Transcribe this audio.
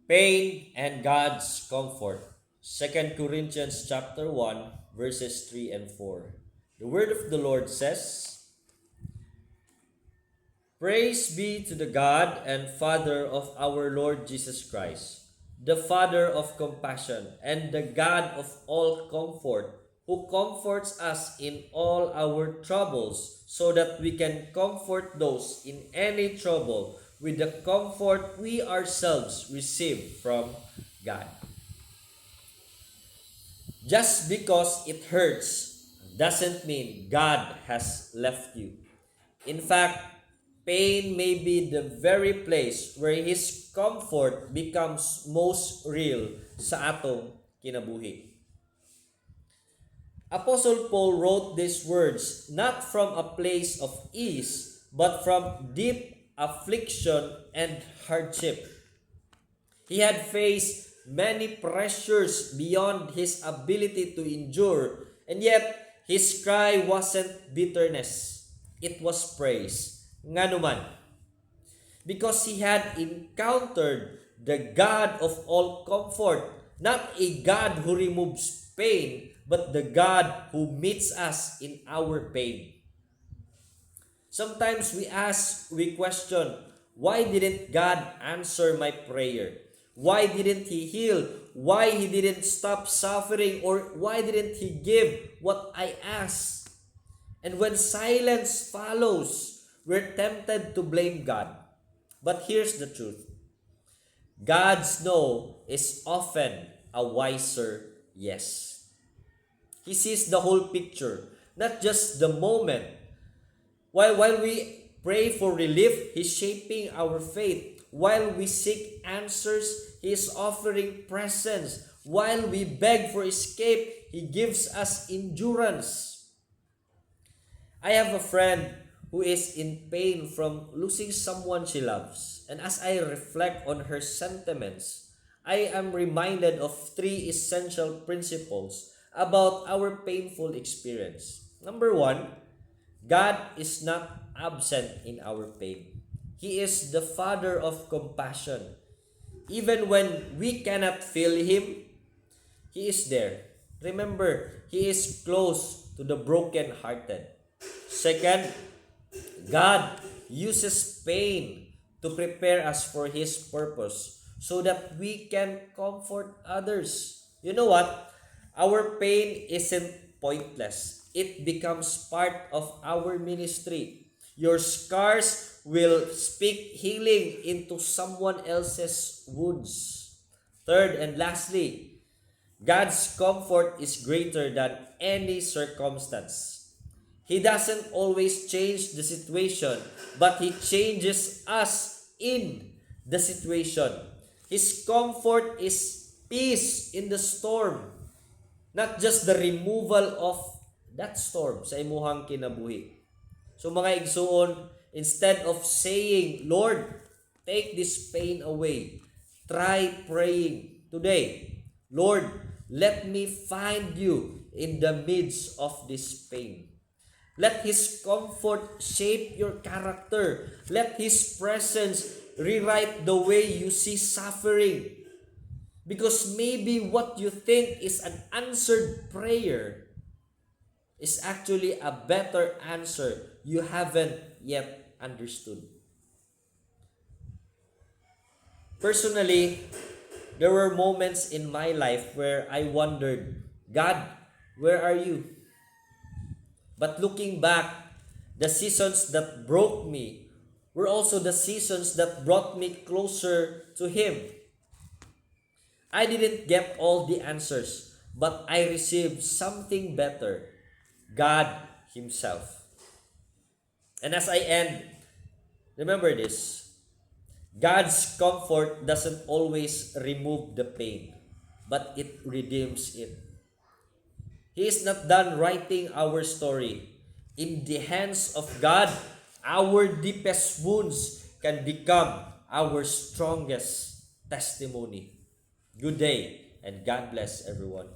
Pain and God's comfort. 2 Corinthians chapter 1 verses 3 and 4. The word of the Lord says, Praise be to the God and Father of our Lord Jesus Christ, the Father of compassion and the God of all comfort, who comforts us in all our troubles, so that we can comfort those in any trouble with the comfort we ourselves receive from God. Just because it hurts doesn't mean God has left you. In fact, pain may be the very place where His comfort becomes most real sa atong kinabuhi. Apostle Paul wrote these words not from a place of ease, but from deep affliction and hardship. He had faced many pressures beyond his ability to endure, and yet his cry wasn't bitterness, it was praise. Nga naman, because he had encountered the God of all comfort, not a God who removes pain, but the God who meets us in our pain. Sometimes we question, why didn't God answer my prayer? Why didn't He heal? Why He didn't stop suffering? Or why didn't He give what I asked? And when silence follows, we're tempted to blame God. But here's the truth. God's no is often a wiser yes. He sees the whole picture, not just the moment. While we pray for relief, He's shaping our faith. While we seek answers, He is offering presence. While we beg for escape, He gives us endurance. I have a friend who is in pain from losing someone she loves. And as I reflect on her sentiments, I am reminded of three essential principles about our painful experience. Number one, God is not absent in our pain. He is the Father of compassion. Even when we cannot feel Him, He is there. Remember, He is close to the broken-hearted. Second, God uses pain to prepare us for His purpose so that we can comfort others. You know what? Our pain isn't pointless. It becomes part of our ministry. Your scars will speak healing into someone else's wounds. Third and lastly, God's comfort is greater than any circumstance. He doesn't always change the situation, but He changes us in the situation. His comfort is peace in the storm, not just the removal of that storm sa imuhang kinabuhi. So mga igsuon, instead of saying, Lord, take this pain away, try praying today, Lord, let me find you in the midst of this pain. Let His comfort shape your character. Let His presence rewrite the way you see suffering. Because maybe what you think is an answered prayer is actually a better answer you haven't yet understood. Personally, there were moments in my life where I wondered, God, where are you? But looking back, the seasons that broke me were also the seasons that brought me closer to Him. I didn't get all the answers, but I received something better, God Himself. And as I end, remember this, God's comfort doesn't always remove the pain, but it redeems it. He is not done writing our story. In the hands of God, our deepest wounds can become our strongest testimony. Good day, and God bless everyone.